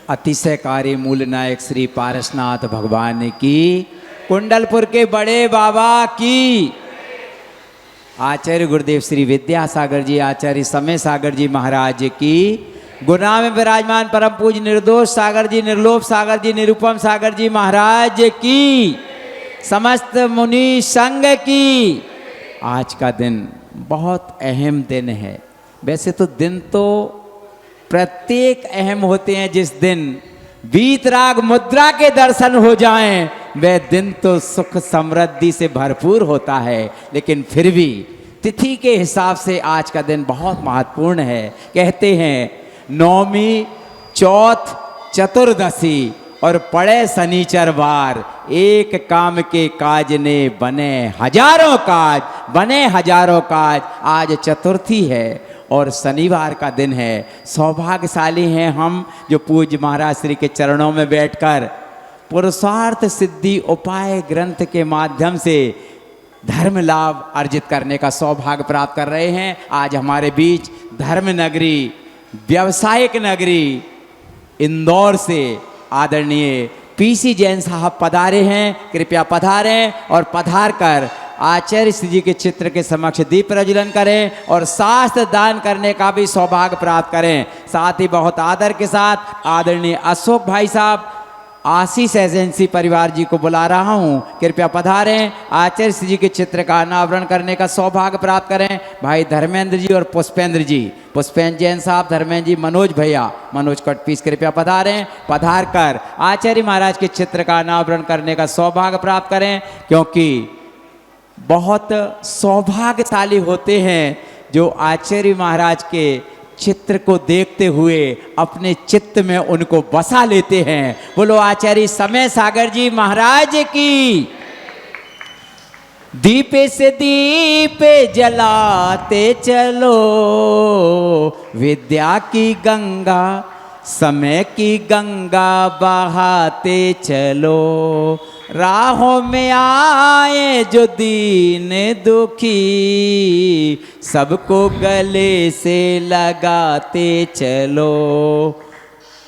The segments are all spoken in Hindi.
अतिशयकारी मूल नायक श्री पारसनाथ भगवान की, कुंडलपुर के बड़े बाबा की, आचार्य गुरुदेव श्री विद्यासागर जी, आचार्य समय सागर जी महाराज की, गुना में विराजमान परम पूज्य निर्दोष सागर जी, निर्लोभ सागर जी, निरुपम सागर जी महाराज की, समस्त मुनि संघ की। आज का दिन बहुत अहम दिन है। वैसे तो दिन तो प्रत्येक अहम होते हैं। जिस दिन वीतराग मुद्रा के दर्शन हो जाएं वह दिन तो सुख समृद्धि से भरपूर होता है, लेकिन फिर भी तिथि के हिसाब से आज का दिन बहुत महत्वपूर्ण है। कहते हैं नौमी, चौथ, चतुर्दशी और पड़े शनिचरवार, एक काम के काज ने बने हजारों काज, बने हजारों काज। आज चतुर्थी है और शनिवार का दिन है। सौभाग्यशाली हैं हम जो पूज्य महाराज श्री के चरणों में बैठकर पुरुषार्थ सिद्धि उपाय ग्रंथ के माध्यम से धर्म लाभ अर्जित करने का सौभाग्य प्राप्त कर रहे हैं। आज हमारे बीच धर्म नगरी, व्यावसायिक नगरी इंदौर से आदरणीय पीसी जैन साहब पधारे हैं। कृपया पधारें और पधार कर आचार्य श्री जी के चित्र के समक्ष दीप प्रज्वलन करें और शास्त्र दान करने का भी सौभाग्य प्राप्त करें। साथ ही बहुत आदर के साथ आदरणीय अशोक भाई साहब, आशीष एजेंसी परिवार जी को बुला रहा हूं। कृपया पधारें, आचार्य श्री जी के चित्र का अनावरण करने का सौभाग्य प्राप्त करें। भाई धर्मेंद्र जी और पुष्पेंद्र जी, पुष्पेंद्र जैन साहब, धर्मेंद्र जी, मनोज भैया, मनोज कटपीस, कृपया पधारें। पधार कर आचार्य महाराज के चित्र का अनावरण करने का सौभाग्य प्राप्त करें, क्योंकि बहुत सौभाग्यशाली होते हैं जो आचार्य महाराज के चित्र को देखते हुए अपने चित्त में उनको बसा लेते हैं। बोलो आचार्य समय सागर जी महाराज की। दीपे से दीपे जलाते चलो, विद्या की गंगा समय की गंगा बहाते चलो। राहों में आए जो दीन दुखी, सबको गले से लगाते चलो।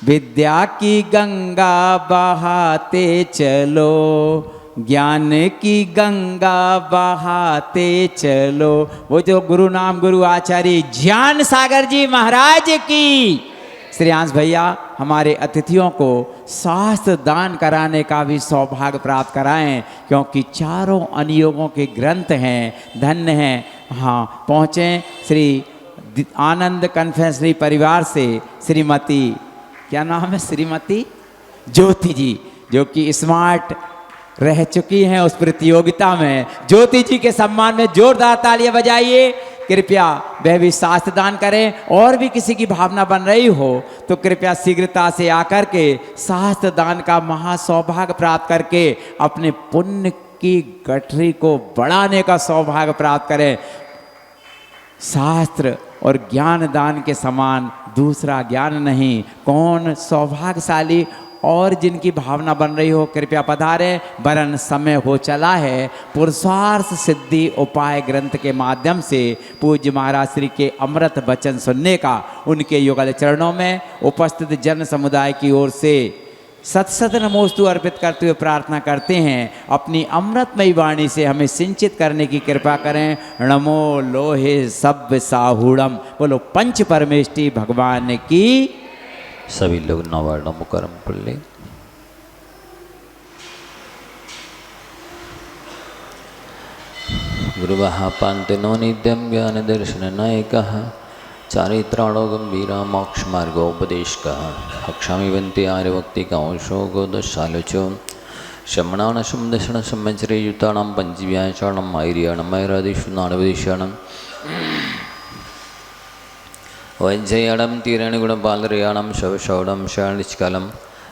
विद्या की गंगा बहाते चलो, ज्ञान की गंगा बहाते चलो। वो जो गुरु नाम गुरु आचार्य ज्ञान सागर जी महाराज की। श्रेयांश भैया हमारे अतिथियों को शास्त्र दान कराने का भी सौभाग्य प्राप्त कराएं, क्योंकि चारों अनुयोगों के ग्रंथ हैं, धन्य हैं। हाँ, पहुँचें श्री आनंद कन्फेशनरी परिवार से श्रीमती, क्या नाम है, श्रीमती ज्योति जी, जो कि स्मार्ट रह चुकी हैं उस प्रतियोगिता में। ज्योति जी के सम्मान में जोरदार तालियां बजाइए। कृपया वह भी शास्त्र दान करें। और भी किसी की भावना बन रही हो तो कृपया शीघ्रता से आकर के शास्त्र दान का महासौभाग्य प्राप्त करके अपने पुण्य की गठरी को बढ़ाने का सौभाग्य प्राप्त करें। शास्त्र और ज्ञान दान के समान दूसरा ज्ञान नहीं। कौन सौभाग्यशाली और जिनकी भावना बन रही हो कृपया पधारें, वरन समय हो चला है पुरुषार्थ सिद्धि उपाय ग्रंथ के माध्यम से पूज्य महाराज श्री के अमृत वचन सुनने का। उनके युगल चरणों में उपस्थित जन समुदाय की ओर से सत सत नमोस्तु अर्पित करते हुए प्रार्थना करते हैं, अपनी अमृतमयी वाणी से हमें सिंचित करने की कृपा करें। नमो लोहे सभ्य साहूड़म। बोलो पंच परमेष्टि भगवान की। सभी लोग नवार्ण मुकरम पढ़ ले। गुरुवः पान्तिनो नित्यं ज्ञान दर्शन नायकः, चारित्राणो गंभीरा मोक्ष मार्गोपदेशकः। हक्षामि वन्ते आर्यभक्ति कांशो गोदशालोचो, शमणानशं दशण संवत्सरे युतानां पंचव्याचारणं आर्याणं ऐरादिषु नानवदिशाणं वैजयाणं तीरणगुणपालरयाणं शवशौडं शालिष्कालं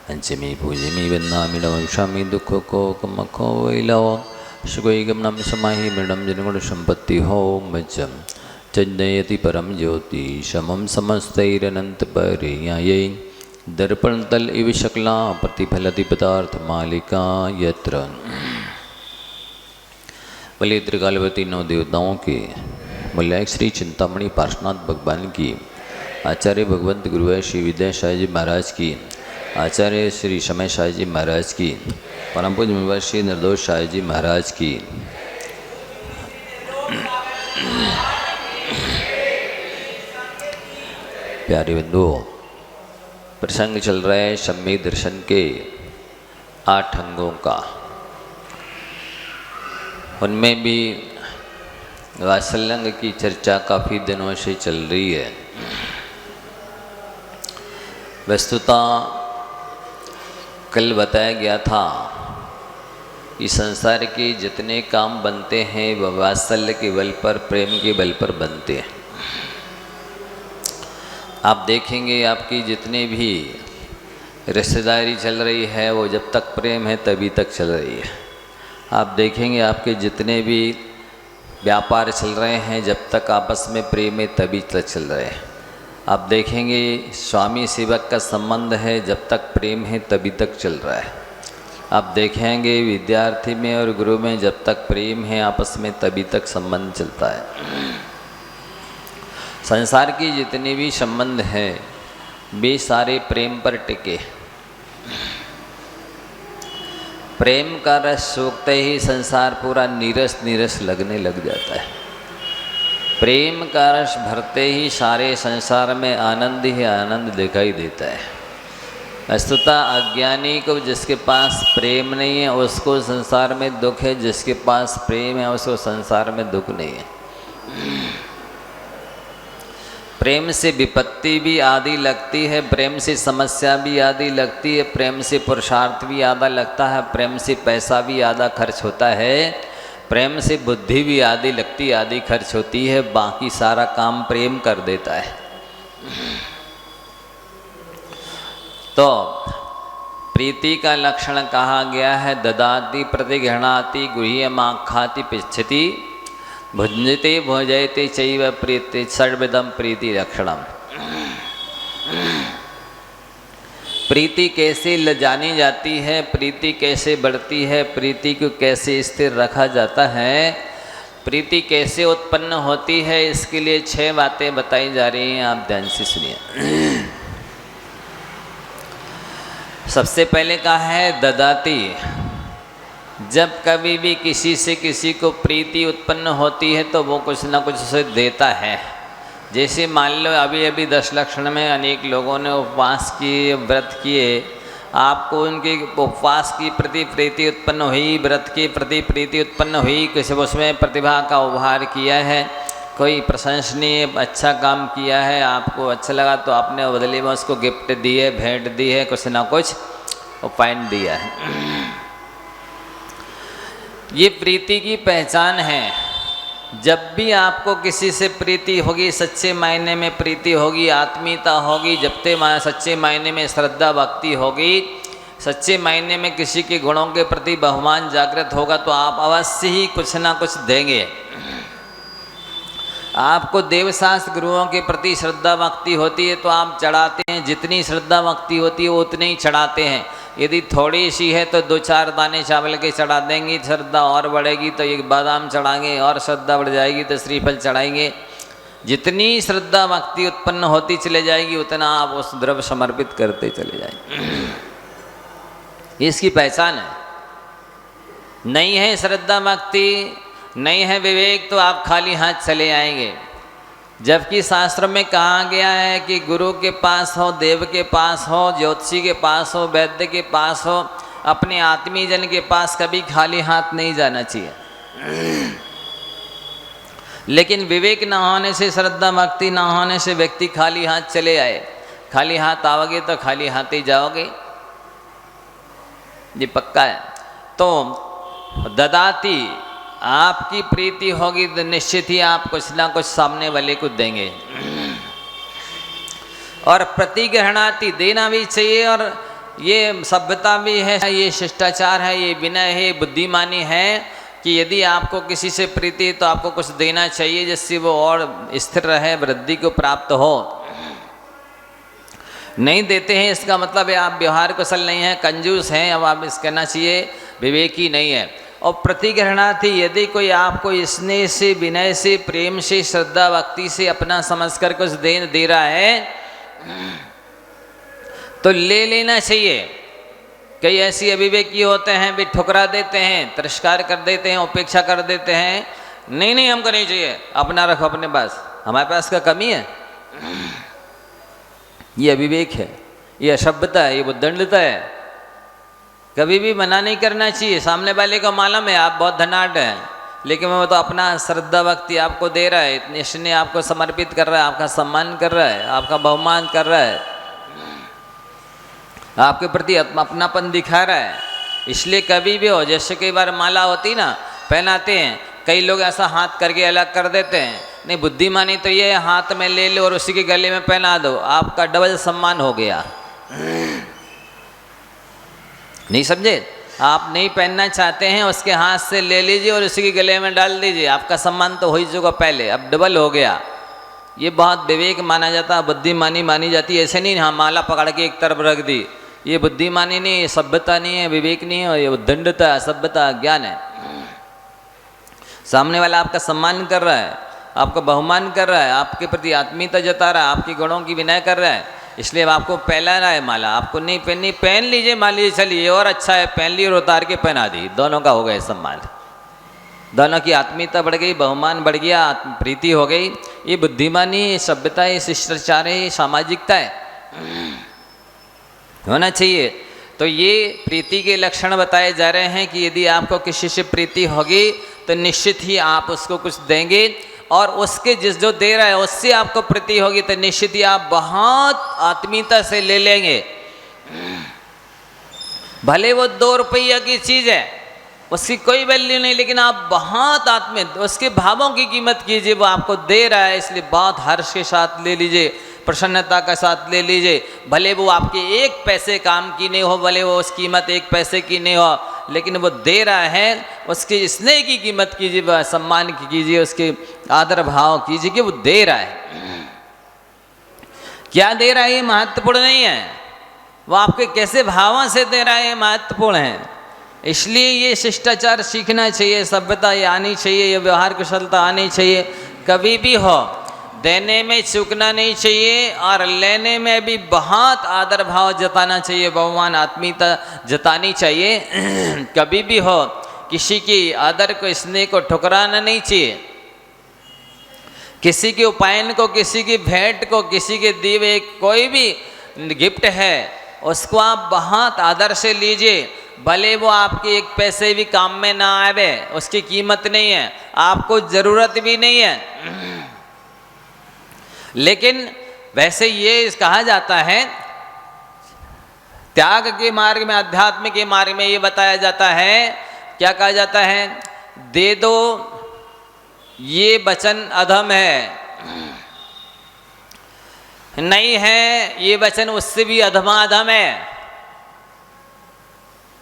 पंचमी पूजमी वन्दामि नवंशामि दुःखकोकमखो वैलव सुगैगमनं समाहि मृणं जनगुणसम्पत्ति हों वज्रं चन्दयति परम ज्योति समं समस्तैरनन्तपर्यायै दर्पणतल इव शकला प्रतिफलति पदार्थ मालिका यत्र। बलि त्रिकालवती नौ देवताओं के मूल्यायक श्री चिंतामणि पार्श्वनाथ भगवान की, आचार्य भगवंत गुरुवर श्री विद्यासागर जी महाराज की आचार्य श्री समय शाह जी महाराज की, परम पूज्य मुनिवर श्री निर्दोष शाह जी महाराज की। प्यारे बंधुओं, प्रसंग चल रहा है सम्यक दर्शन के 8 अंगों का। उनमें भी वात्सल्यंग की चर्चा काफ़ी दिनों से चल रही है। वस्तुतः कल बताया गया था कि संसार के जितने काम बनते हैं वह वात्सल्य के बल पर, प्रेम के बल पर बनते हैं। आप देखेंगे आपकी जितने भी रिश्तेदारी चल रही है वो जब तक प्रेम है तभी तक चल रही है। आप देखेंगे आपके जितने भी व्यापार चल रहे हैं जब तक आपस में प्रेम है तभी तक चल रहे हैं। आप देखेंगे स्वामी सेवक का संबंध है जब तक प्रेम है तभी तक चल रहा है। आप देखेंगे विद्यार्थी में और गुरु में जब तक प्रेम है आपस में तभी तक संबंध चलता है। संसार की जितने भी संबंध हैं वे सारे प्रेम पर टिके। प्रेम का रस सूखते ही संसार पूरा नीरस नीरस लगने लग जाता है। प्रेम का रस भरते ही सारे संसार में आनंद ही आनंद दिखाई देता है। वस्तुतः अज्ञानी को जिसके पास प्रेम नहीं है उसको संसार में दुख है, जिसके पास प्रेम है उसको संसार में दुख नहीं है। प्रेम से विपत्ति भी आदि लगती है, प्रेम से समस्या भी आदि लगती है, प्रेम से पुरुषार्थ भी आधा लगता है, प्रेम से पैसा भी आधा खर्च होता है, प्रेम से बुद्धि भी आदि लगती आदि खर्च होती है। बाकी सारा काम प्रेम कर देता है। तो प्रीति का लक्षण कहा गया है ददाति प्रतिगृह्णाति गुह्यमाख्याति पिच्छति भुंजते भोजयते चैव प्रीति षड्विधम प्रीति लक्षणम। प्रीति कैसे जानी जाती है, प्रीति कैसे बढ़ती है, प्रीति को कैसे स्थिर रखा जाता है, प्रीति कैसे उत्पन्न होती है, इसके लिए 6 बातें बताई जा रही हैं। आप ध्यान से सुनिए। सबसे पहले कहा है ददाति। जब कभी भी किसी से किसी को प्रीति उत्पन्न होती है तो वो कुछ ना कुछ उसे देता है। जैसे मान लो अभी अभी 10 लक्षण में अनेक लोगों ने उपवास किए, व्रत किए, आपको उनके उपवास की प्रति प्रीति उत्पन्न हुई, व्रत की प्रति प्रीति उत्पन्न हुई, किसी उसमें प्रतिभा का उपहार किया है, कोई प्रशंसनीय अच्छा काम किया है, आपको अच्छा लगा तो आपने बदले में उसको गिफ्ट दिए, भेंट दी है, कुछ ना कुछ उपहार दिया है। ये प्रीति की पहचान है। जब भी आपको किसी से प्रीति होगी, सच्चे मायने में प्रीति होगी, आत्मीयता होगी, सच्चे मायने में श्रद्धा भक्ति होगी, सच्चे मायने में किसी के गुणों के प्रति बहुमान जागृत होगा तो आप अवश्य ही कुछ ना कुछ देंगे। आपको देवशास्त्र गुरुओं के प्रति श्रद्धा भक्ति होती है तो आप चढ़ाते हैं। जितनी श्रद्धा भक्ति होती है वो उतनी ही चढ़ाते हैं। यदि थोड़ी सी है तो 2-4 दाने चावल के चढ़ा देंगे, श्रद्धा और बढ़ेगी तो एक बादाम चढ़ाएंगे, और श्रद्धा बढ़ जाएगी तो श्रीफल चढ़ाएंगे। जितनी श्रद्धा भक्ति उत्पन्न होती चले जाएगी उतना आप उस द्रव्य समर्पित करते चले जाएंगे। इसकी पहचान है। नहीं है श्रद्धा भक्ति, नहीं है विवेक तो आप खाली हाथ चले आएंगे। जबकि शास्त्र में कहा गया है कि गुरु के पास हो, देव के पास हो, ज्योतिषी के पास हो, वैद्य के पास हो, अपने आत्मीय जन के पास कभी खाली हाथ नहीं जाना चाहिए। लेकिन विवेक न होने से, श्रद्धा भक्ति न होने से व्यक्ति खाली हाथ चले आए। खाली हाथ आओगे तो खाली हाथ ही जाओगे, ये पक्का है। तो ददाती, आपकी प्रीति होगी तो निश्चित ही आप कुछ ना कुछ सामने वाले को देंगे। और प्रतिग्रहणाति, देना भी चाहिए। और ये सभ्यता भी है, ये शिष्टाचार है, ये विनय है, बुद्धिमानी है कि यदि आपको किसी से प्रीति तो आपको कुछ देना चाहिए जिससे वो और स्थिर रहे, वृद्धि को प्राप्त हो। नहीं देते हैं इसका मतलब है आप व्यवहार कुशल नहीं है, कंजूस हैं। अब आप इस कहना चाहिए विवेकी नहीं है। और प्रतिग्रहणार्थी, यदि कोई आपको स्नेह से, विनय से, प्रेम से, श्रद्धा भक्ति से अपना समझकर कुछ दे रहा है तो ले लेना चाहिए। कई ऐसी अविवेकी होते हैं, भी ठुकरा देते हैं, तिरस्कार कर देते हैं, उपेक्षा कर देते हैं, नहीं नहीं हमको नहीं चाहिए, अपना रखो अपने पास, हमारे पास का कमी है। ये अविवेक है, ये असभ्यता है, ये बुद्धंडता है। कभी भी मना नहीं करना चाहिए। सामने वाले को मालूम है आप बहुत धनाढ़ हैं, लेकिन वो तो अपना श्रद्धा भक्ति आपको दे रहा है, इसने आपको समर्पित कर रहा है, आपका सम्मान कर रहा है, आपका बहुमान कर रहा है, आपके प्रति अपनापन दिखा रहा है। इसलिए कभी भी हो, जैसे कई बार माला होती ना, पहनाते हैं, कई लोग ऐसा हाथ करके अलग कर देते हैं। नहीं, बुद्धिमानी तो ये हाथ में ले लो और उसी के गले में पहना दो, आपका डबल सम्मान हो गया। नहीं समझे? आप नहीं पहनना चाहते हैं, उसके हाथ से ले लीजिए और उसी के गले में डाल दीजिए, आपका सम्मान तो हो ही चुका पहले, अब डबल हो गया। ये बहुत विवेक माना जाता है, बुद्धिमानी मानी जाती है। ऐसे नहीं हाँ माला पकड़ के एक तरफ रख दी, ये बुद्धिमानी नहीं, ये सभ्यता नहीं है, विवेक नहीं है, ये दंडता, असभ्यता, ज्ञान है। सामने वाला आपका सम्मान कर रहा है, आपका बहुमान कर रहा है, आपके प्रति आत्मीयता जता रहा है, आपके गुणों की विनय कर रहा है, इसलिए आपको पहना रहा है माला। आपको नहीं पहननी, पहन लीजिए, मान लीजिए चलिए और अच्छा है, पहन ली और उतार के पहना दी, दोनों का हो गया सम्मान, दोनों की आत्मीयता बढ़ गई, बहुमान बढ़ गया, प्रीति हो गई। ये बुद्धिमानी, सभ्यता, ये शिष्टाचार है, सामाजिकता है, होना चाहिए। तो ये प्रीति के लक्षण बताए जा रहे हैं कि यदि आपको किसी से प्रीति होगी तो निश्चित ही आप उसको कुछ देंगे, और उसके जिस जो दे रहा है उससे आपको प्रीति होगी तो निश्चित ही आप बहुत आत्मीयता से ले लेंगे। भले वो 2 रुपया की चीज़ है, उसकी कोई वैल्यू नहीं, लेकिन आप बहुत आत्मीय, उसके भावों की कीमत कीजिए, वो आपको दे रहा है इसलिए बहुत हर्ष के साथ ले लीजिए, प्रसन्नता के साथ ले लीजिए। भले वो आपके 1 पैसे काम की नहीं हो, भले वो उसकी कीमत 1 पैसे की नहीं हो, लेकिन वो दे रहा है, उसके स्नेह की कीमत कीजिए, सम्मान की कीजिए, उसके आदर भाव कीजिए कि वो दे रहा है। क्या दे रहा है ये महत्वपूर्ण नहीं है, वो आपके कैसे भावों से दे रहा है ये महत्वपूर्ण है। इसलिए ये शिष्टाचार सीखना चाहिए, सभ्यता ये आनी चाहिए, ये व्यवहार कुशलता आनी चाहिए। कभी भी हो, देने में चूकना नहीं चाहिए और लेने में भी बहुत आदर भाव जताना चाहिए, बहुमान आत्मीयता जतानी चाहिए। कभी भी हो, किसी की आदर को, स्नेह को ठुकराना नहीं चाहिए। किसी के उपायन को, किसी की भेंट को, किसी के दिए हुए कोई भी गिफ्ट है उसको आप बहुत आदर से लीजिए, भले वो आपके 1 पैसे भी काम में ना आवे, उसकी कीमत नहीं है, आपको ज़रूरत भी नहीं है। लेकिन वैसे ये कहा जाता है, त्याग के मार्ग में, अध्यात्म के मार्ग में ये बताया जाता है, क्या कहा जाता है? दे दो ये वचन अधम है, नहीं है ये वचन उससे भी अधमाधम है।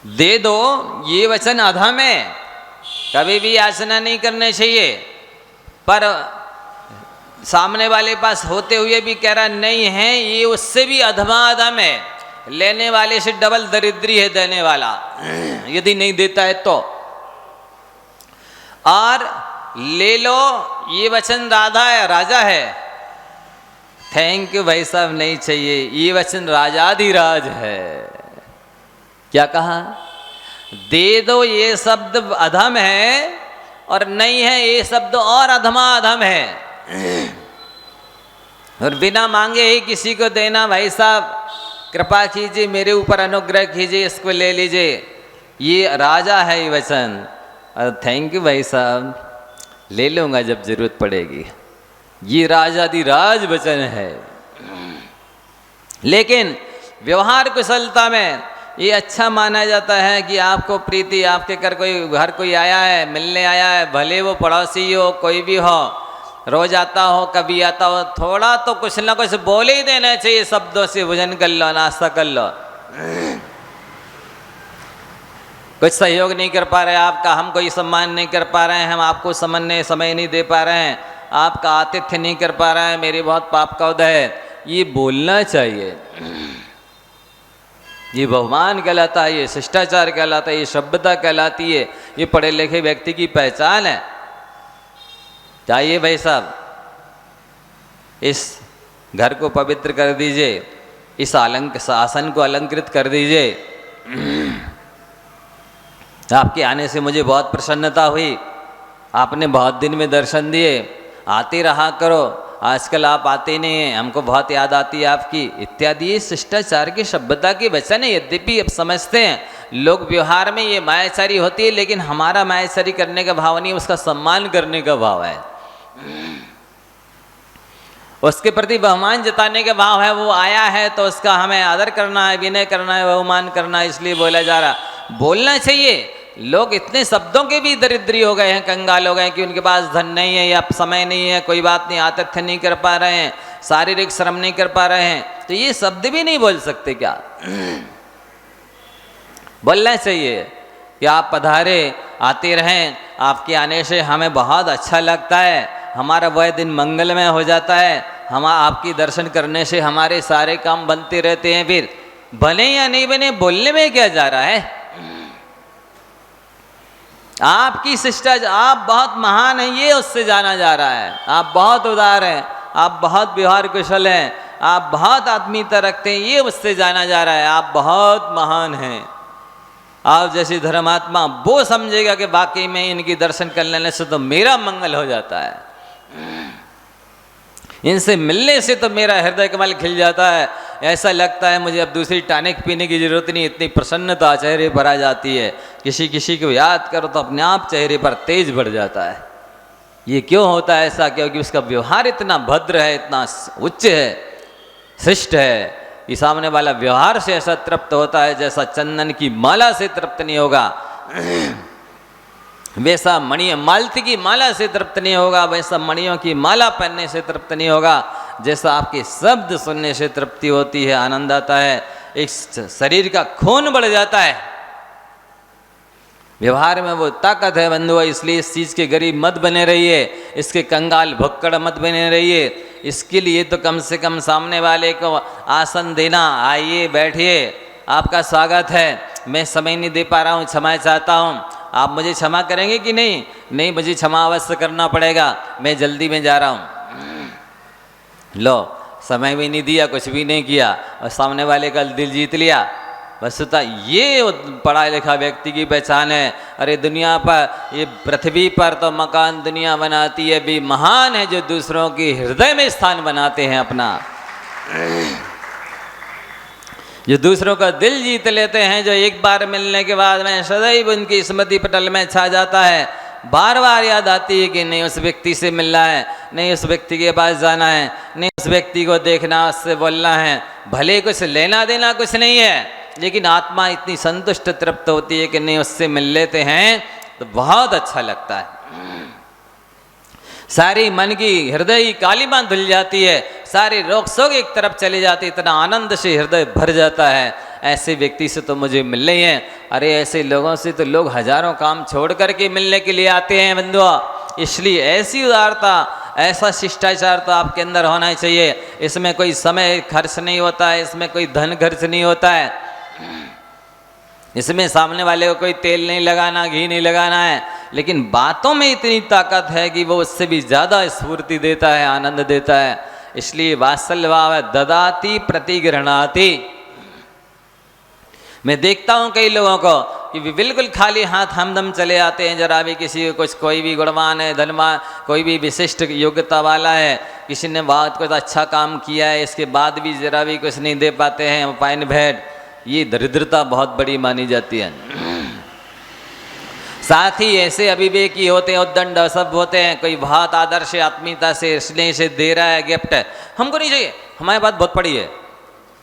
दे दो ये वचन अधम है, कभी भी याचना नहीं करनी चाहिए, पर सामने वाले पास होते हुए भी कह रहा नहीं है, ये उससे भी अधमाधम है, लेने वाले से डबल दरिद्री है देने वाला, यदि नहीं देता है तो। और ले लो ये वचन राधा है, राजा है, थैंक यू भाई साहब नहीं चाहिए, ये वचन राजाधिराज है। क्या कहा? दे दो ये शब्द अधम है, और नहीं है ये शब्द और अधमाधम है। और बिना मांगे ही किसी को देना, भाई साहब कृपा कीजिए, मेरे ऊपर अनुग्रह कीजिए, इसको ले लीजिए, ये राजा है ये वचन, और थैंक यू भाई साहब ले लूँगा जब जरूरत पड़ेगी, ये राजाधिराज वचन है। लेकिन व्यवहार कुशलता में ये अच्छा माना जाता है कि आपको प्रीति, आपके घर कोई आया है, मिलने आया है, भले वो पड़ोसी हो, कोई भी हो, रोज आता हो, कभी आता हो, थोड़ा तो कुछ ना कुछ बोल ही देना चाहिए, शब्दों से भोजन कर लो, नाश्ता कर लो। कुछ सहयोग नहीं कर पा रहे आपका, हम कोई सम्मान नहीं कर पा रहे हैं, हम आपको समय नहीं दे पा रहे हैं, आपका आतिथ्य नहीं कर पा रहे हैं, मेरी बहुत पाप का उदय है, ये बोलना चाहिए। ये बहुमान कहलाता है, ये शिष्टाचार कहलाता है, ये सभ्यता कहलाती है, ये पढ़े लिखे व्यक्ति की पहचान है। चाहिए भाई साहब, इस घर को पवित्र कर दीजिए, इस आसन को अलंकृत कर दीजिए। आपके आने से मुझे बहुत प्रसन्नता हुई, आपने बहुत दिन में दर्शन दिए, आते रहा करो, आजकल आप आते नहीं हैं, हमको बहुत याद आती है आपकी, इत्यादि। ये शिष्टाचार की सभ्यता के वचन है। यद्यपि अब समझते हैं लोग व्यवहार में ये मायाचारी होती है, लेकिन हमारा मायाचारी करने का भाव नहीं, उसका सम्मान करने का भाव है, उसके प्रति बहुमान जताने का भाव है। वो आया है तो उसका हमें आदर करना है, विनय करना है, बहुमान करना है, इसलिए बोला जा रहा। बोलना चाहिए। लोग इतने शब्दों के भी दरिद्री हो गए हैं, कंगाल हो गए हैं कि उनके पास धन नहीं है या समय नहीं है, कोई बात नहीं, आतिथ्य नहीं कर पा रहे हैं, शारीरिक श्रम नहीं कर पा रहे हैं, तो ये शब्द भी नहीं बोल सकते क्या? बोलना चाहिए कि आप पधारे, आते रहें, आपके आने से हमें बहुत अच्छा लगता है, हमारा वह दिन मंगलमय हो जाता है, हम आपकी दर्शन करने से हमारे सारे काम बनते रहते हैं। फिर बने या नहीं बने, बोलने में क्या जा रहा है? आपकी शिष्टाचार, आप बहुत महान हैं, ये उससे जाना जा रहा है। आप बहुत उदार हैं, आप बहुत व्यवहार कुशल हैं, आप बहुत आत्मीयता रखते हैं, ये उससे जाना जा रहा है। आप बहुत महान हैं। आप जैसी धर्मात्मा वो समझेगा कि वाकई में इनकी दर्शन कर लेने से तो मेरा मंगल हो जाता है, इनसे मिलने से तो मेरा हृदय कमल खिल जाता है, ऐसा लगता है मुझे अब दूसरी टॉनिक पीने की जरूरत नहीं, इतनी प्रसन्नता चेहरे पर आ जाती है। किसी किसी को याद करो तो अपने आप चेहरे पर तेज बढ़ जाता है। ये क्यों होता है ऐसा? क्योंकि उसका व्यवहार इतना भद्र है, इतना उच्च है, श्रेष्ठ है कि सामने वाला व्यवहार से ऐसा तृप्त होता है जैसा चंदन की माला से तृप्त नहीं होगा, वैसा मालती की माला से तृप्त नहीं होगा, वैसा मणियों की माला पहनने से तृप्त नहीं होगा, जैसा आपके शब्द सुनने से तृप्ति होती है, आनंद आता है, एक शरीर का खून बढ़ जाता है। व्यवहार में वो ताकत है बंधुओं, इसलिए इस चीज़ के गरीब मत बने रहिए, इसके कंगाल भुक्कड़ मत बने रहिए। इसके लिए तो कम से कम सामने वाले को आसन देना, आइए बैठिए, आपका स्वागत है, मैं समय नहीं दे पा रहा हूँ, क्षमा चाहता हूँ, आप मुझे क्षमा करेंगे कि नहीं? नहीं, मुझे क्षमा अवश्य करना पड़ेगा, मैं जल्दी में जा रहा हूँ। लो, समय भी नहीं दिया, कुछ भी नहीं किया और सामने वाले का दिल जीत लिया। वस्तुतः ये पढ़ा लिखा व्यक्ति की पहचान है। अरे दुनिया पर, ये पृथ्वी पर तो मकान दुनिया बनाती है, भी महान है जो दूसरों के हृदय में स्थान बनाते हैं अपना, जो दूसरों का दिल जीत लेते हैं, जो एक बार मिलने के बाद में सदैव उनकी स्मृति पटल में छा जाता है, बार बार याद आती है कि नहीं उस व्यक्ति से मिलना है, नहीं उस व्यक्ति के पास जाना है, नहीं उस व्यक्ति को देखना, उससे बोलना है। भले कुछ लेना देना कुछ नहीं है, लेकिन आत्मा इतनी संतुष्ट तृप्त होती है कि नहीं उससे मिल लेते हैं तो बहुत अच्छा लगता है। सारी मन की हृदय की कालिमा धुल जाती है, सारे रोग शोक एक तरफ चले जाते, इतना आनंद से हृदय भर जाता है। ऐसे व्यक्ति से तो मुझे मिलने ही है। अरे ऐसे लोगों से तो लोग हजारों काम छोड़ करके मिलने के लिए आते हैं बंधुआ। इसलिए ऐसी उदारता, ऐसा शिष्टाचार तो आपके अंदर होना चाहिए। इसमें कोई समय खर्च नहीं होता है, इसमें कोई धन खर्च नहीं होता है, इसमें सामने वाले को कोई तेल नहीं लगाना, घी नहीं लगाना है, लेकिन बातों में इतनी ताकत है कि वो उससे भी ज़्यादा स्फूर्ति देता है, आनंद देता है। इसलिए वात्सल्य भाव है, ददाति प्रतिगृह्णाति। मैं देखता हूँ कई लोगों को कि वे बिल्कुल खाली हाथ हमदम चले आते हैं, जरा भी किसी को कुछ, कोई भी गुणवान है, धनवान, कोई भी विशिष्ट योग्यता वाला है, किसी ने बहुत कुछ अच्छा काम किया है, इसके बाद भी जरा भी कुछ नहीं दे पाते हैं, पाइन भेंट। ये दरिद्रता बहुत बड़ी मानी जाती है। साथ ही ऐसे अविवेकी होते हैं, उद्दंड सब होते हैं, कोई बहुत आदर से, आत्मीयता से, स्नेह से दे रहा है गिफ्ट, हमको नहीं चाहिए, हमारे पास बहुत पड़ी है,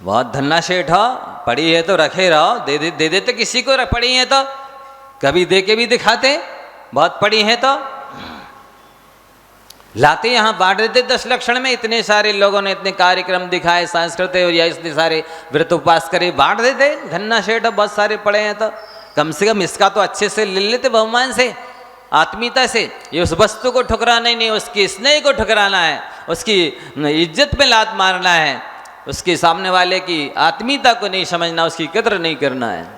बहुत धन्ना सेठ हो, पड़ी है तो रखे रहो, दे देते किसी को, पड़ी है तो कभी दे के भी दिखाते, बहुत पड़ी है तो लाते यहाँ बांट देते 10 लक्षण में। इतने सारे लोगों ने इतने कार्यक्रम दिखाए सांस्कृतिक, और या इतने सारे व्रत उपवास करे, बांट देते। धन्ना सेठ बहुत सारे पड़े हैं तो कम से कम इसका तो अच्छे से ले लेते, बहुमान से, आत्मीयता से। ये उस वस्तु को ठुकराना ही नहीं, उसकी स्नेह को ठुकराना है, उसकी इज्जत पे लात मारना है, उसके सामने वाले की आत्मीयता को नहीं समझना, उसकी कदर नहीं करना है।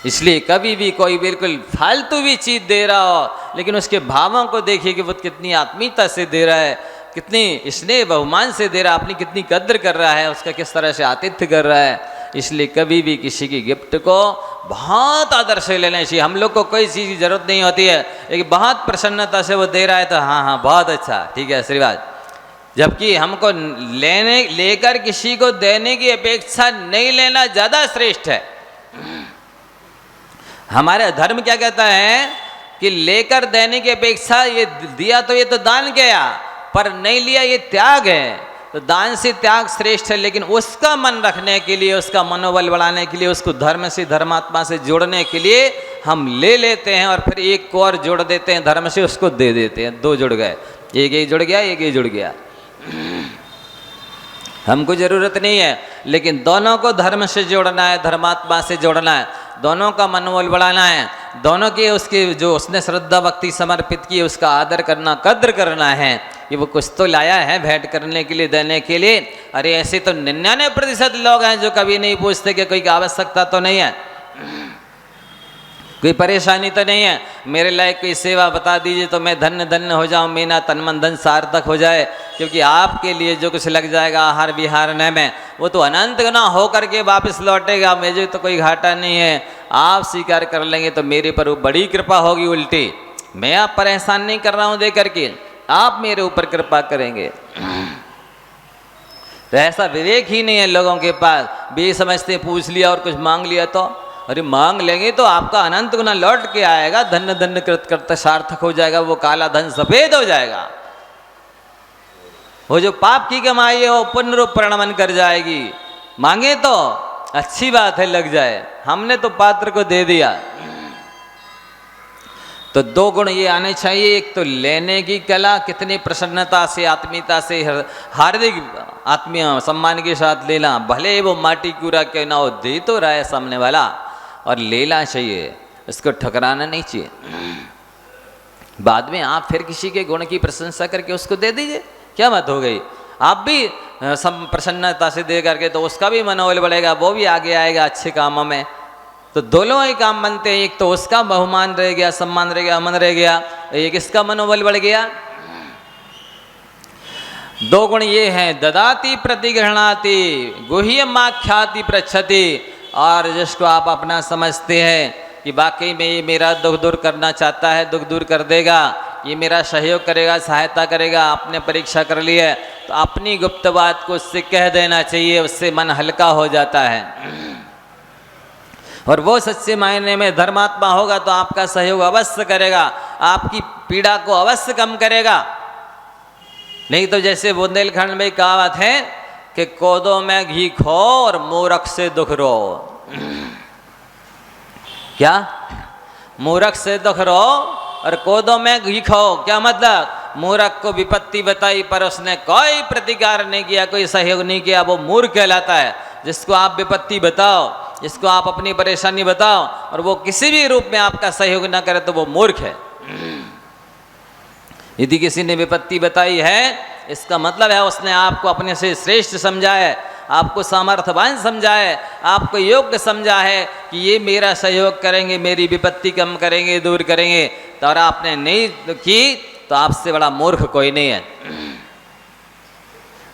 इसलिए कभी भी कोई बिल्कुल फालतू भी चीज़ दे रहा हो, लेकिन उसके भावों को देखिए कि वो कितनी आत्मीयता से दे रहा है, कितनी स्नेह बहुमान से दे रहा है, अपनी कितनी कद्र कर रहा है, उसका किस तरह से आतिथ्य कर रहा है। इसलिए कभी भी किसी की गिफ्ट को बहुत आदर से लेना चाहिए। हम लोग को कोई चीज़ की जरूरत नहीं होती है, लेकिन बहुत प्रसन्नता से वो दे रहा है तो हाँ हाँ बहुत अच्छा, ठीक है आशीर्वाद। जबकि हमको लेकर किसी को देने की अपेक्षा नहीं लेना ज़्यादा श्रेष्ठ है। हमारे धर्म क्या कहता है कि लेकर देने की अपेक्षा, ये दिया तो ये तो दान किया, पर नहीं लिया ये त्याग है। तो दान से त्याग श्रेष्ठ है, लेकिन उसका मन रखने के लिए, उसका मनोबल बढ़ाने के लिए, उसको धर्म से धर्मात्मा से जोड़ने के लिए हम ले लेते हैं और फिर एक को और जोड़ देते हैं धर्म से, उसको दे देते हैं। दो जुड़ गए, एक ये जुड़ गया, एक ये जुड़ गया। हमको जरूरत नहीं है, लेकिन दोनों को धर्म से जोड़ना है, धर्मात्मा से जोड़ना है, दोनों का मनोबल बढ़ाना है, दोनों के उसके जो उसने श्रद्धा भक्ति समर्पित की उसका आदर करना, कद्र करना है कि वो कुछ तो लाया है भेंट करने के लिए, देने के लिए। अरे ऐसे तो 99% लोग हैं जो कभी नहीं पूछते कि कोई आवश्यकता तो नहीं है, कोई परेशानी तो नहीं है, मेरे लायक कोई सेवा बता दीजिए तो मैं धन्य धन्य हो जाऊं, मेरा तन मन धन सार्थक हो जाए। क्योंकि आपके लिए जो कुछ लग जाएगा आहार विहार में, वो तो अनंत गुना हो करके वापस लौटेगा, मुझे तो कोई घाटा नहीं है। आप स्वीकार कर लेंगे तो मेरे पर बड़ी कृपा होगी उल्टी। मैं आप पर एहसान नहीं कर रहा हूँ दे करके, आप मेरे ऊपर कृपा करेंगे। तो ऐसा विवेक ही नहीं है लोगों के पास, भी समझते पूछ लिया और कुछ मांग लिया तो अरे मांग लेंगे तो आपका अनंत गुना लौट के आएगा, धन्य धन्य कृत करता सार्थक हो जाएगा, वो काला धन सफेद हो जाएगा। वो जो पाप की कमाई है वो पुण्य रूप परिणमन कर जाएगी। मांगे तो अच्छी बात है, लग जाए, हमने तो पात्र को दे दिया। तो दो गुण ये आने चाहिए, एक तो लेने की कला, कितनी प्रसन्नता से, आत्मीयता से, हार्दिक आत्मीय सम्मान के साथ लेना, भले वो माटी कूड़ा क्यों ना हो, दे तो रहा है सामने वाला, और लेना चाहिए, इसको ठकराना नहीं चाहिए। बाद में आप फिर किसी के गुण की प्रशंसा करके उसको दे दीजिए, क्या बात हो गई। आप भी सब प्रसन्नता से दे करके तो उसका भी मनोबल बढ़ेगा, वो भी आगे आएगा अच्छे कामों में। तो दोनों ही काम बनते हैं, एक तो उसका बहुमान रह गया, सम्मान रह गया, अमन रह गया, एक इसका मनोबल बढ़ गया। दो गुण ये हैं, ददाति प्रतिगृह्णाति, गुह्यमाख्याति पृच्छति। और जिसको आप अपना समझते हैं कि वाकई में ये मेरा दुख दूर करना चाहता है, दुख दूर कर देगा, ये मेरा सहयोग करेगा, सहायता करेगा, आपने परीक्षा कर ली है तो अपनी गुप्त बात को उससे कह देना चाहिए, उससे मन हल्का हो जाता है। और वो सच्चे मायने में धर्मात्मा होगा तो आपका सहयोग अवश्य करेगा, आपकी पीड़ा को अवश्य कम करेगा। नहीं तो जैसे बुंदेलखंड में कहावत है कि कोदो में घी खो और मूर्ख से दुख रो। क्या? मूर्ख से दुख रो और कोदो में घी खो, क्या मतलब? मूर्ख को विपत्ति बताई पर उसने कोई प्रतिकार नहीं किया, कोई सहयोग नहीं किया, वो मूर्ख कहलाता है। जिसको आप विपत्ति बताओ, जिसको आप अपनी परेशानी बताओ और वो किसी भी रूप में आपका सहयोग ना करे तो वो मूर्ख है। यदि किसी ने विपत्ति बताई है, इसका मतलब है उसने आपको अपने से श्रेष्ठ समझा है, आपको सामर्थ्यवान समझा है, आपको योग्य समझा है कि ये मेरा सहयोग करेंगे, मेरी विपत्ति कम करेंगे, दूर करेंगे। तो और आपने नहीं की तो आपसे बड़ा मूर्ख कोई नहीं है।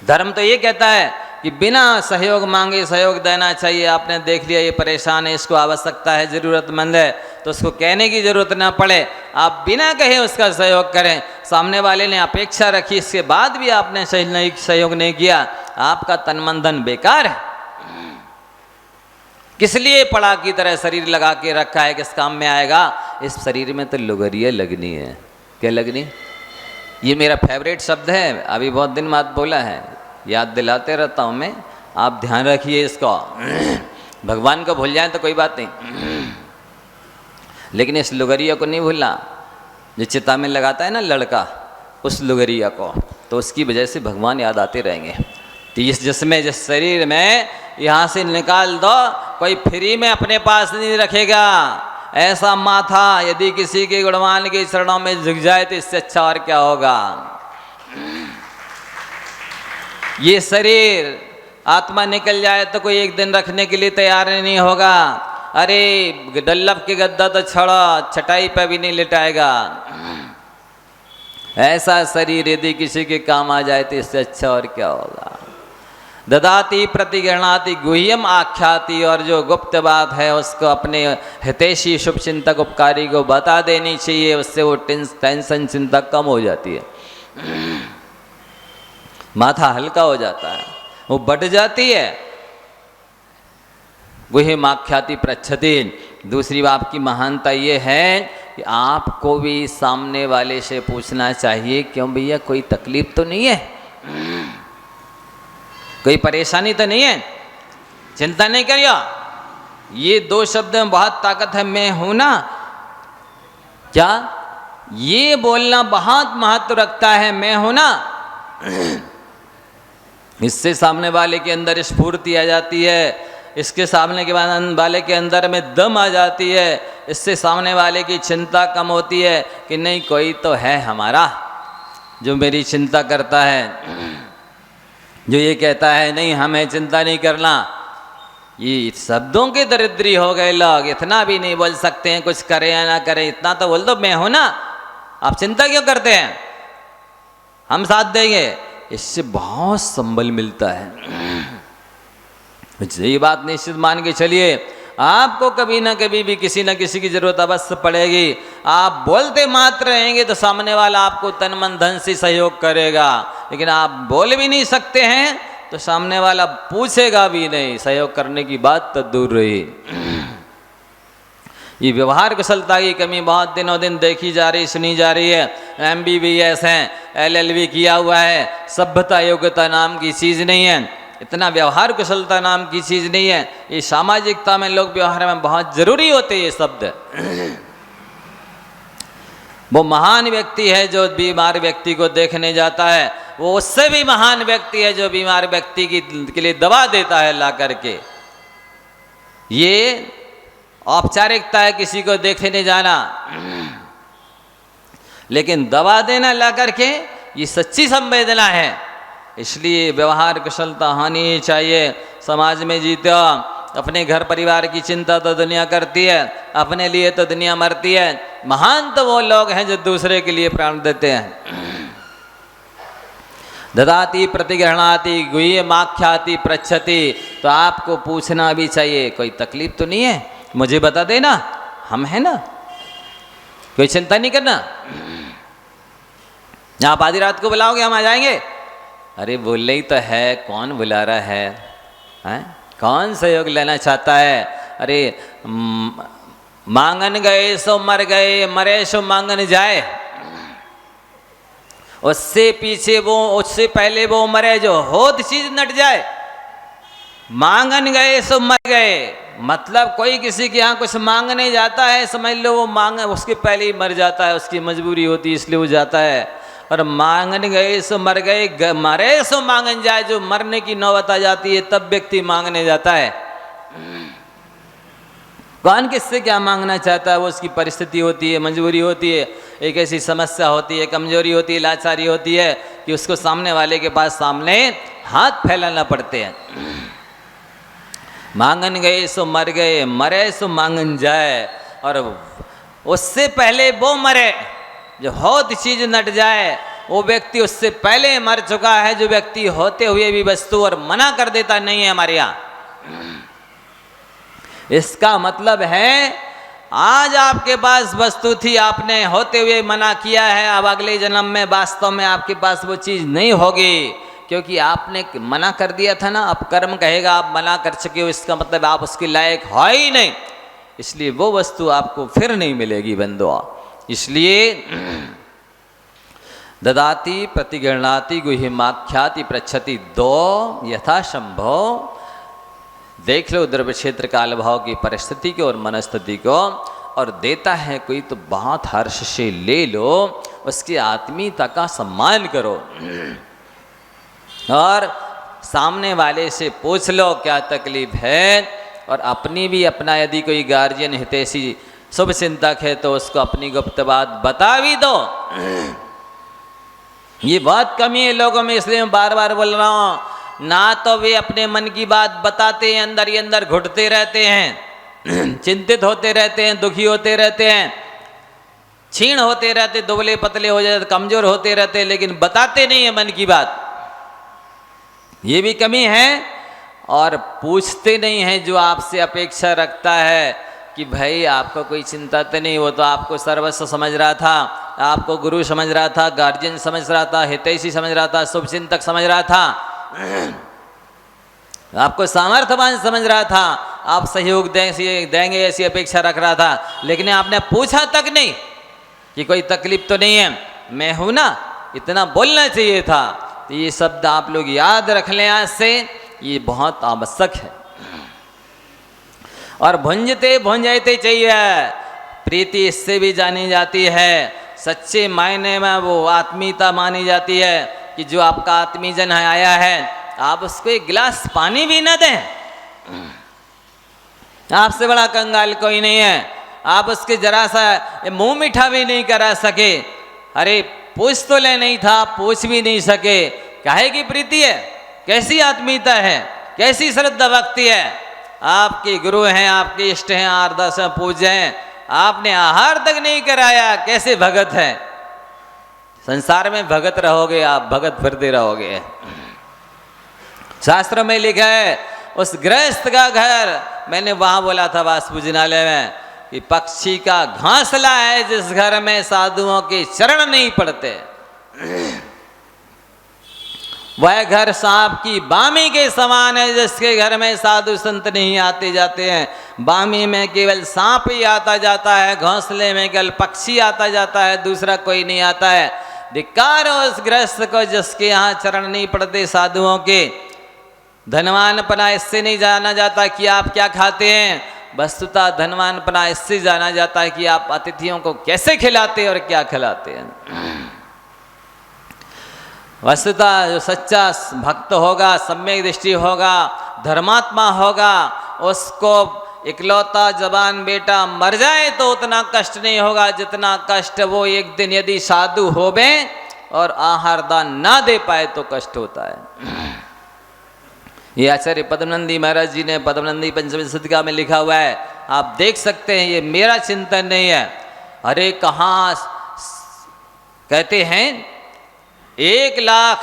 धर्म तो ये कहता है कि बिना सहयोग मांगे सहयोग देना चाहिए। आपने देख लिया ये परेशान है, इसको आवश्यकता है, ज़रूरतमंद है, तो उसको कहने की ज़रूरत ना पड़े, आप बिना कहे उसका सहयोग करें। सामने वाले ने अपेक्षा रखी, इसके बाद भी आपने सहयोग नहीं किया, आपका तन मन धन बेकार है। किस लिए पड़ा की तरह शरीर लगा के रखा है, किस काम में आएगा? इस शरीर में तो लुगरिया लगनी है। क्या लगनी? ये मेरा फेवरेट शब्द है, अभी बहुत दिन बाद बोला है, याद दिलाते रहता हूँ मैं, आप ध्यान रखिए इसको। भगवान को भूल जाए तो कोई बात नहीं, लेकिन इस लुगरिया को नहीं भूलना। जो चिता में लगाता है ना लड़का, उस लुगरिया को, तो उसकी वजह से भगवान याद आते रहेंगे। तो इस जिसमें, जिस शरीर में यहाँ से निकाल दो, कोई फ्री में अपने पास नहीं रखेगा। ऐसा माथा यदि किसी के गुणवान के चरणों में झुक जाए तो इससे अच्छा और क्या होगा। ये शरीर आत्मा निकल जाए तो कोई एक दिन रखने के लिए तैयार नहीं होगा। अरे डल्लभ के गद्दा तो छोड़ो, चटाई पे भी नहीं लिटाएगा। ऐसा शरीर यदि किसी के काम आ जाए तो इससे अच्छा और क्या होगा। ददाति प्रतिगृणाति गुह्यम आख्याति, और जो गुप्त बात है उसको अपने हितैषी शुभ चिंतक उपकारी को बता देनी चाहिए, उससे वो टेंशन चिंता कम हो जाती है, माथा हल्का हो जाता है, वो बढ़ जाती है। गुह्यम आख्याति पृच्छति। दूसरी बात की महानता ये है कि आपको भी सामने वाले से पूछना चाहिए, क्यों भैया कोई तकलीफ तो नहीं है, कोई परेशानी तो नहीं है, चिंता नहीं करियो। ये दो शब्द में बहुत ताकत है, मैं हूं ना, क्या ये बोलना बहुत महत्व रखता है, मैं हूं ना। इससे सामने वाले के अंदर स्फूर्ति आ जाती है, इसके सामने के वाले के अंदर में दम आ जाती है, इससे सामने वाले की चिंता कम होती है कि नहीं कोई तो है हमारा जो मेरी चिंता करता है, जो ये कहता है नहीं हमें चिंता नहीं करना। ये शब्दों के दरिद्री हो गए लोग, इतना भी नहीं बोल सकते हैं, कुछ करें या ना करें इतना तो बोल दो मैं हूं ना, आप चिंता क्यों करते हैं, हम साथ देंगे। इससे बहुत संबल मिलता है। ये बात निश्चित मान के चलिए, आपको कभी ना कभी भी किसी न किसी की जरूरत अवश्य पड़ेगी। आप बोलते मात्र रहेंगे तो सामने वाला आपको तन मन धन से सहयोग करेगा, लेकिन आप बोल भी नहीं सकते हैं तो सामने वाला पूछेगा भी नहीं, सहयोग करने की बात तो दूर रही। ये व्यवहार कुशलता की कमी बहुत दिनों दिन देखी जा रही, सुनी जा रही है। MBBS है, LLB किया हुआ है, सभ्यता योग्यता नाम की चीज़ नहीं है, इतना व्यवहार कुशलता नाम की चीज़ नहीं है। ये सामाजिकता में लोग व्यवहार में बहुत जरूरी होते हैं ये शब्द। वो महान व्यक्ति है जो बीमार व्यक्ति को देखने जाता है, वो उससे भी महान व्यक्ति है जो बीमार व्यक्ति के लिए दवा देता है ला करके। ये औपचारिकता है किसी को देखने जाना, लेकिन दवा देना ला करके ये सच्ची संवेदना है। इसलिए व्यवहार कुशलता होनी चाहिए। समाज में जीते हो, अपने घर परिवार की चिंता तो दुनिया करती है, अपने लिए तो दुनिया मरती है। महान तो वो लोग हैं जो दूसरे के लिए प्राण देते हैं। ददाति प्रतिगृणाति गुह्यम आख्याति पृच्छति। तो आपको पूछना भी चाहिए, कोई तकलीफ तो नहीं है, मुझे बता देना, हम हैं ना, कोई चिंता नहीं करना। आप आधी रात को बुलाओगे हम आ जाएंगे। अरे बोल ही तो है, कौन बुला रहा है, हैं? कौन सहयोग लेना चाहता है। अरे मांगन गए सो मर गए, मरे सो मांगन जाए। उससे पीछे वो, उससे पहले वो मरे जो होत चीज नट जाए। मांगन गए सो मर गए, मतलब कोई किसी के यहाँ कुछ मांगने जाता है, समझ लो वो मांग उसके पहले ही मर जाता है, उसकी मजबूरी होती है इसलिए वो जाता है। और मांगन गए सो मर गए, मरे सो मांगन जाए, जो मरने की नौबत आ जाती है तब व्यक्ति मांगने जाता है। कौन किससे क्या मांगना चाहता है, वो उसकी परिस्थिति होती है, मजबूरी होती है, एक ऐसी समस्या होती है, कमजोरी होती है, लाचारी होती है कि उसको सामने वाले के पास सामने हाथ फैलाना पड़ते हैं। मांगन गए सो मर गए, मरे सो मांगन जाए। और उससे पहले वो मरे जो होत चीज नट जाए, वो व्यक्ति उससे पहले मर चुका है, जो व्यक्ति होते हुए भी वस्तु और मना कर देता नहीं है हमारे यहाँ। इसका मतलब है आज आपके पास वस्तु थी, आपने होते हुए मना किया है, अब अगले जन्म में वास्तव में आपके पास वो चीज नहीं होगी, क्योंकि आपने मना कर दिया था ना। अब कर्म कहेगा आप मना कर चुके हो, इसका मतलब आप उसके लायक हो ही नहीं, इसलिए वो वस्तु आपको फिर नहीं मिलेगी बंदो। इसलिए ददाति प्रतिगृणाति गुह्यमाख्याति पृच्छति। दो यथासंभव देख लो द्रव्य क्षेत्र काल भाव की परिस्थिति को और मनस्थिति को, और देता है कोई तो बहुत हर्ष से ले लो, उसकी आत्मीयता का सम्मान करो और सामने वाले से पूछ लो क्या तकलीफ है। और अपनी भी अपना यदि कोई गार्जियन हितैषी शुभ चिंतक है तो उसको अपनी गुप्त बात बता भी दो। ये बहुत कमी है लोगों में, इसलिए मैं बार बार बोल रहा हूँ। ना तो वे अपने मन की बात बताते हैं, अंदर ही अंदर घुटते रहते हैं, चिंतित होते रहते हैं, दुखी होते रहते हैं। क्षीण होते रहते, दुबले पतले हो जाते, कमजोर होते रहते, लेकिन बताते नहीं है मन की बात, ये भी कमी है। और पूछते नहीं है जो आपसे अपेक्षा रखता है कि भाई आपको कोई चिंता तो नहीं, वो तो आपको सर्वस्व समझ रहा था, आपको गुरु समझ रहा था, गार्जियन समझ रहा था, हितैषी समझ रहा था, शुभचिंतक समझ रहा था, आपको सामर्थ्यवान समझ रहा था, आप सहयोग देंगे ऐसी अपेक्षा रख रहा था, लेकिन आपने पूछा तक नहीं कि कोई तकलीफ तो नहीं है, मैं हूं ना, इतना बोलना चाहिए था। तो ये शब्द आप लोग याद रख लें आज से, ये बहुत आवश्यक है। और भुंजते भुंजते चाहिए, प्रीति इससे भी जानी जाती है, सच्चे मायने में वो आत्मीयता मानी जाती है कि जो आपका आत्मीयजन आया है आप उसको एक गिलास पानी भी न दें, आपसे बड़ा कंगाल कोई नहीं है, आप उसके जरा सा मुंह मीठा भी नहीं करा सके, अरे पूछ तो ले नहीं था, पूछ भी नहीं सके, काहे की प्रीति है, कैसी आत्मीयता है, कैसी श्रद्धा भक्ति है। आपके गुरु हैं, आपके इष्ट हैं, आदर्श पूज्य हैं, आपने आहार तक नहीं कराया, कैसे भगत है। संसार में भगत रहोगे आप, भगत फिरते रहोगे। शास्त्र में लिखा है उस गृहस्थ का घर, मैंने वहां बोला था वास्तु जिनालय में, कि पक्षी का घोंसला है जिस घर में साधुओं के चरण नहीं पड़ते, वह घर सांप की बामी के समान है जिसके घर में साधु संत नहीं आते जाते हैं। बामी में केवल सांप ही आता जाता है, घोंसले में केवल पक्षी आता जाता है, दूसरा कोई नहीं आता है। धिक्कार हो उस गृहस्थ को जिसके यहाँ चरण नहीं पड़ते साधुओं के। धनवानपना इससे नहीं जाना जाता कि आप क्या खाते हैं, वस्तुतः धनवानपना इससे जाना जाता है कि आप अतिथियों को कैसे खिलाते और क्या खिलाते हैं। वस्तुतः जो सच्चा भक्त होगा, सम्यक दृष्टि होगा, धर्मात्मा होगा, उसको इकलौता जवान बेटा मर जाए तो उतना कष्ट नहीं होगा जितना कष्ट वो एक दिन यदि साधु होवे और आहार दान ना दे पाए तो कष्ट होता है। ये आचार्य पद्मनंदी महाराज जी ने पद्मनंदी पंचमी शतिका में लिखा हुआ है, आप देख सकते हैं, ये मेरा चिंतन नहीं है। अरे कहाँ कहते हैं 1 लाख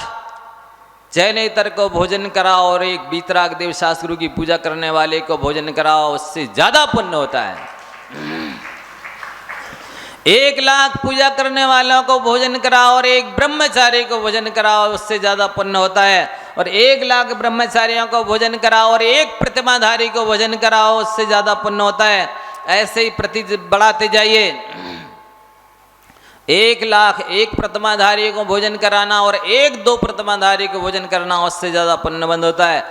चयनेतर को भोजन कराओ और एक बीतराग देव शास्त्रु की पूजा करने वाले को भोजन कराओ, उससे ज्यादा पुण्य होता है। 1 लाख पूजा करने वालों को भोजन कराओ और एक ब्रह्मचारी को भोजन कराओ, उससे ज्यादा पुण्य होता है। और 1 लाख ब्रह्मचारियों को भोजन कराओ और एक प्रतिमाधारी को भोजन कराओ, उससे ज्यादा पुण्य होता है। ऐसे ही प्रति बढ़ाते जाइए। 1 लाख एक प्रतिमाधारी को भोजन कराना और 1-2 प्रतिमाधारी को भोजन करना, उससे ज्यादा पुण्यबंध होता है।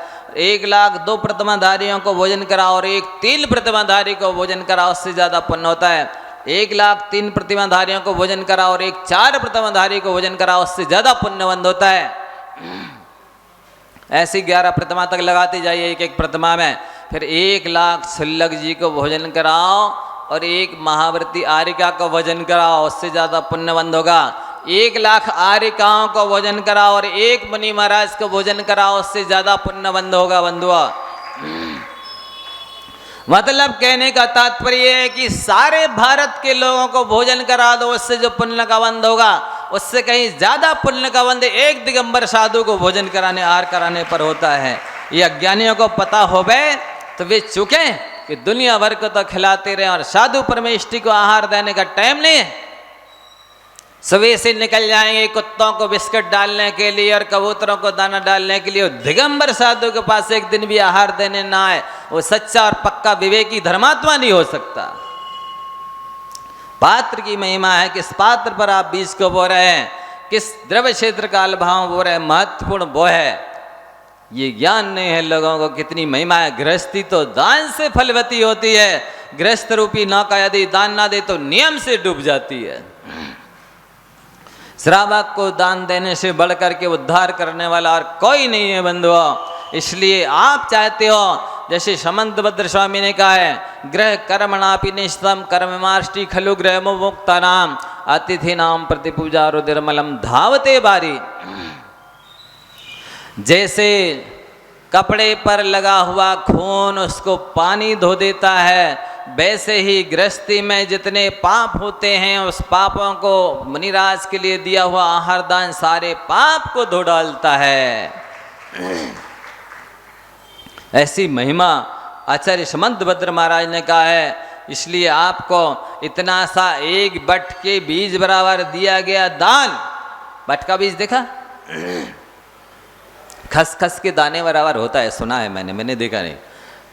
1 लाख 2 प्रतिमाधारियों को भोजन कराओ और 3 प्रतिमाधारी को भोजन कराओ, उससे ज्यादा पुण्य होता है। 1 लाख 3 प्रतिमाधारियों को भोजन कराओ और 4 प्रतिमाधारी को भोजन कराओ, उससे ज्यादा पुण्यबंध होता है। ऐसी 11 प्रतिमा तक लगाते जाइए एक प्रतिमा में। फिर 1 लाख शुल्लक जी को भोजन कराओ और 1 महाव्रती आर्यिका को भोजन कराओ, उससे ज्यादा पुण्यबंध होगा। 1 लाख आर्यिकाओं को भोजन कराओ और 1 मुनि महाराज को भोजन कराओ, उससे ज्यादा पुण्यबंध होगा। बंधुआ मतलब कहने का तात्पर्य है कि सारे भारत के लोगों को भोजन करा दो, उससे जो पुण्य का बंध होगा उससे कहीं ज्यादा पुण्य का बंध एक दिगंबर साधु को भोजन कराने आहार कराने पर होता है। ये अज्ञानियों को पता होवे तो वे चुके कि दुनिया भर को तो खिलाते रहे और साधु परमेष्टि को आहार देने का टाइम नहीं है। सुबह से निकल जाएंगे कुत्तों को बिस्किट डालने के लिए और कबूतरों को दाना डालने के लिए, दिगंबर साधु के पास एक दिन भी आहार देने ना आए, वो सच्चा और पक्का विवेकी धर्मात्मा नहीं हो सकता। पात्र की महिमा है, किस पात्र पर आप बीज को बो रहे हैं, किस द्रव्य क्षेत्र का अलभाव बो रहे हैं, महत्वपूर्ण वो है। ये ज्ञान नहीं है लोगों को कितनी महिमा है। गृहस्थी तो दान से फलवती होती है, गृहस्थ रूपी नौका यदि दान ना दे तो नियम से डूब जाती है। श्रावक को दान देने से बढ़ करके उद्धार करने वाला और कोई नहीं है बंधुओं। इसलिए आप चाहते हो, जैसे समंतभद्र स्वामी ने कहा है, ग्रह कर्मणापि निष्ठम कर्ममाष्टि खलु ग्रह मुक्ता नाम अतिथि नाम प्रति पूजा रुदिर्मलम धावते बारी। जैसे कपड़े पर लगा हुआ खून उसको पानी धो देता है, वैसे ही गृहस्थी में जितने पाप होते हैं उस पापों को मुनिराज के लिए दिया हुआ आहार दान सारे पाप को धो डालता है। ऐसी महिमा आचार्य समंतभद्र महाराज ने कहा है। इसलिए आपको इतना सा एक बट के बीज बराबर दिया गया दान। बट का बीज देखा, खसखस के दाने बराबर होता है, सुना है मैंने देखा नहीं।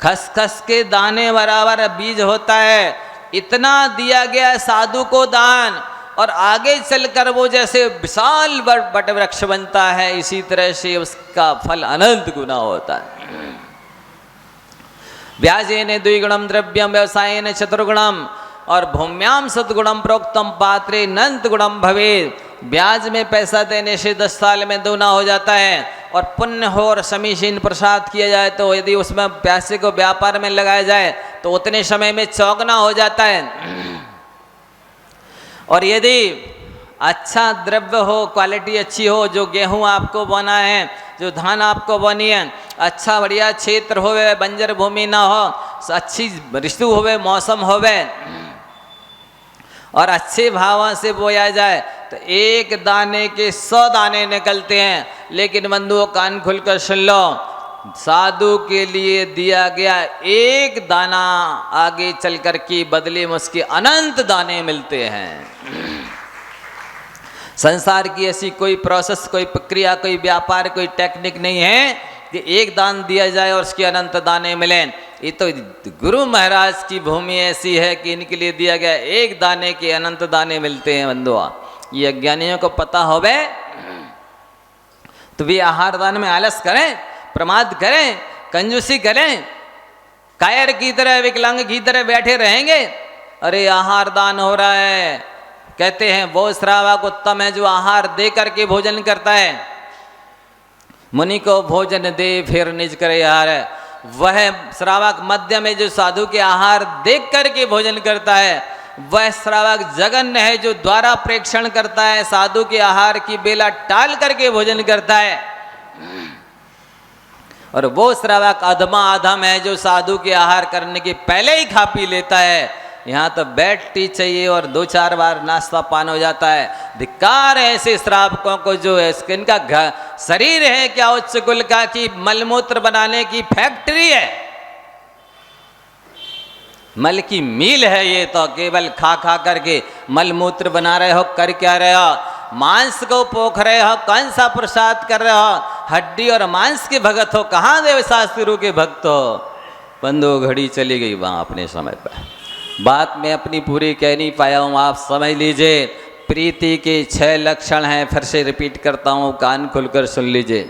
खसखस के दाने बराबर बीज होता है। इतना दिया गया साधु को दान, और आगे चलकर वो जैसे विशाल बट वृक्ष बनता है, इसी तरह से उसका फल अनंत गुना होता है। व्याजेन द्विगुणम द्रव्यम व्यवसायेन चतुर्गुणम और भूम्याम सद्गुणम प्रोक्तम पात्रे नंत गुणम भवेत्। ब्याज में पैसा देने से 10 साल में दोना हो जाता है, और पुण्य हो और समीचीन प्रसाद किया जाए तो यदि उसमें पैसे को व्यापार में लगाया जाए तो उतने समय में चौगुना हो जाता है। और यदि अच्छा द्रव्य हो, क्वालिटी अच्छी हो, जो गेहूं आपको बोना है, जो धान आपको बोनी है, अच्छा बढ़िया क्षेत्र होवे, बंजर भूमि ना हो, अच्छी ऋतु होवे, मौसम होवे, और अच्छे भाव से बोया जाए तो एक दाने के 100 दाने निकलते हैं। लेकिन बंधुओं कान खुलकर सुन लो, साधु के लिए दिया गया एक दाना आगे चलकर के बदले में उसके अनंत दाने मिलते हैं। संसार की ऐसी कोई प्रोसेस, कोई प्रक्रिया, कोई व्यापार, कोई टेक्निक नहीं है कि एक दान दिया जाए और उसके अनंत दाने मिलें। ये तो गुरु महाराज की भूमि ऐसी है कि इनके लिए दिया गया एक दाने के अनंत दाने मिलते हैं। बंधुआ, ये अज्ञानियों को पता होवे तो वे आहार दान में आलस करें, प्रमाद करें, कंजूसी करें, कायर की तरह, विकलांग की तरह बैठे रहेंगे। अरे आहार दान हो रहा है, कहते हैं वो श्रावक उत्तम है जो आहार दे करके भोजन करता है। मुनि को भोजन दे फिर निज करे आहार है। वह श्रावक मध्य में जो साधु के आहार देख करके भोजन करता है, वह श्रावक जगन्य है जो द्वारा प्रेक्षण करता है, साधु के आहार की बेला टाल करके भोजन करता है। और वो श्रावक अधमा अधम है जो साधु के आहार करने के पहले ही खा पी लेता है। यहाँ तो बैठती चाहिए और 2-4 बार नाश्ता पान हो जाता है। धिक्कार है ऐसे श्रावकों को जो है, इनका शरीर है क्या उच्च कुल का कि मलमूत्र बनाने की फैक्ट्री है, मल की मील है। ये तो केवल खा खा करके मलमूत्र बना रहे हो, कर क्या रहे हो? मांस को पोख रहे हो, कौन सा प्रसाद कर रहे हो? हड्डी और मांस के भगत हो, कहाँ देव शास्त्रु के भक्त हो? बंधु घड़ी चली गई वहाँ अपने समय पर। बात मैं अपनी पूरी कह नहीं पाया हूँ, आप समझ लीजिए। प्रीति के 6 लक्षण हैं, फिर से रिपीट करता हूँ, कान खुलकर सुन लीजिए।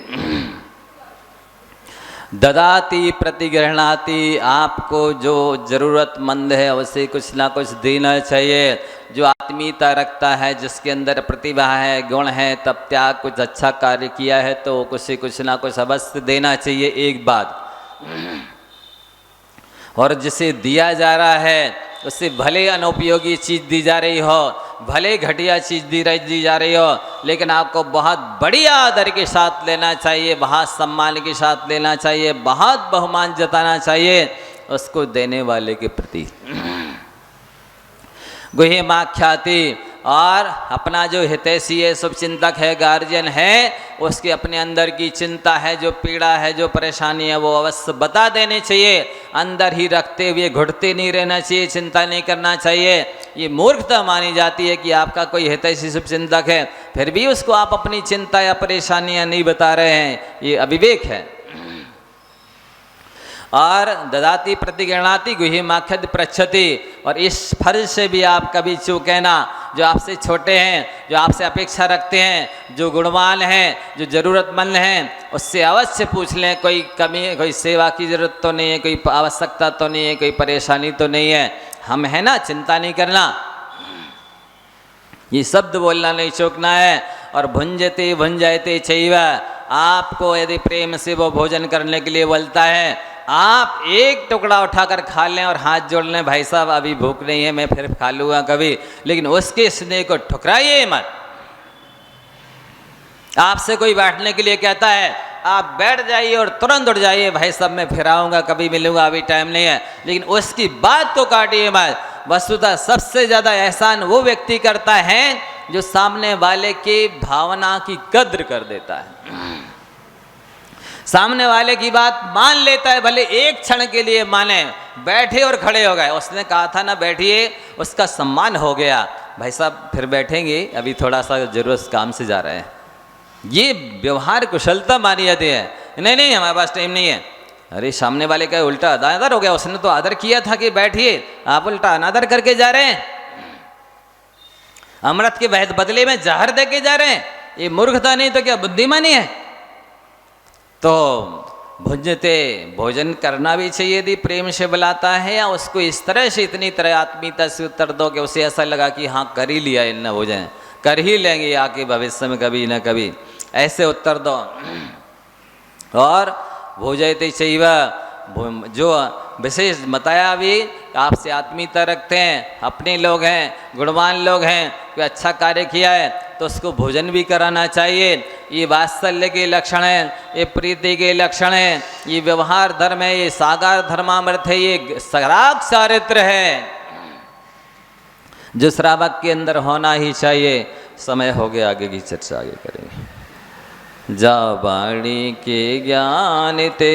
ददाती प्रतिगृह्णाति, आपको जो ज़रूरतमंद है उसे कुछ ना कुछ देना चाहिए। जो आत्मीयता रखता है, जिसके अंदर प्रतिभा है, गुण है, तब त्याग कुछ अच्छा कार्य किया है तो उसे कुछ ना कुछ अवश्य देना चाहिए। एक बात। और जिसे दिया जा रहा है उससे भले अनुपयोगी चीज़ दी जा रही हो, भले घटिया चीज़ दी जा रही हो, लेकिन आपको बहुत बड़ी आदर के साथ लेना चाहिए, बहुत सम्मान के साथ लेना चाहिए, बहुत बहुमान जताना चाहिए उसको देने वाले के प्रति। गुह्यमाख्याति, और अपना जो हितैषी है, शुभचिंतक है, गार्जियन है, उसके अपने अंदर की चिंता है, जो पीड़ा है, जो परेशानी है, वो अवश्य बता देने चाहिए। अंदर ही रखते हुए घुटते नहीं रहना चाहिए, चिंता नहीं करना चाहिए। ये मूर्खता मानी जाती है कि आपका कोई हितैषी शुभचिंतक है फिर भी उसको आप अपनी चिंता या परेशानियां नहीं बता रहे हैं, ये अविवेक है। और ददाती प्रतिगृह्णाति गुह्यमाख्याति पृच्छति, और इस फर्ज से भी आप कभी चूकें ना। जो आपसे छोटे हैं, जो आपसे अपेक्षा रखते हैं, जो गुणवान हैं, जो ज़रूरतमंद हैं, उससे अवश्य पूछ लें कोई कमी, कोई सेवा की ज़रूरत तो नहीं है, कोई आवश्यकता तो नहीं है, कोई परेशानी तो नहीं है। हम है ना, चिंता नहीं करना, ये शब्द बोलना नहीं चूकना है। और भुंजते भुंजाते चैव, आपको यदि प्रेम से वो भोजन करने के लिए बोलता है, आप एक टुकड़ा उठाकर खा लें और हाथ जोड़ लें, भाई साहब अभी भूख नहीं है, मैं फिर खा लूँगा कभी, लेकिन उसके स्नेह को ठुकराइए मत। आपसे कोई बैठने के लिए कहता है आप बैठ जाइए और तुरंत उठ जाइए, भाई साहब मैं फिर आऊँगा, कभी मिलूंगा, अभी टाइम नहीं है, लेकिन उसकी बात तो काटिए मत। वस्तुतः सबसे ज़्यादा एहसान वो व्यक्ति करता है जो सामने वाले की भावना की कद्र कर देता है, सामने वाले की बात मान लेता है, भले एक क्षण के लिए माने, बैठे और खड़े हो गए। उसने कहा था ना बैठिए, उसका सम्मान हो गया, भाई साहब फिर बैठेंगे, अभी थोड़ा सा जरूरत काम से जा रहे हैं। ये व्यवहार कुशलता मानी जाती है। नहीं नहीं हमारे पास टाइम नहीं है। अरे सामने वाले का उल्टा अनादर हो गया, उसने तो आदर किया था कि बैठिए, आप उल्टा अनादर करके जा रहे हैं, अमृत के बदले में जहर दे के जा रहे हैं। ये मूर्खता नहीं तो क्या बुद्धिमानी है? तो भुंजते भोजन करना भी चाहिए यदि प्रेम से बुलाता है, या उसको इस तरह से इतनी तरह आत्मीयता से उत्तर दो कि उसे ऐसा लगा कि हाँ कर ही लिया इन भोजन, कर ही लेंगे आके भविष्य में कभी न कभी, ऐसे उत्तर दो। और भोजयते चैव, जो विशेष बताया भी, आपसे आत्मीयता रखते हैं, अपने लोग हैं, गुणवान लोग हैं, कोई अच्छा कार्य किया है तो उसको भोजन भी कराना चाहिए। ये वात्सल्य के लक्षण हैं, ये प्रीति के लक्षण हैं, ये व्यवहार धर्म है, ये सागर धर्मामृत है, ये सराग चारित्र है जो श्रावक के अंदर होना ही चाहिए। समय हो गया, आगे की चर्चा आगे करेंगे। जा वाणी के ज्ञान ते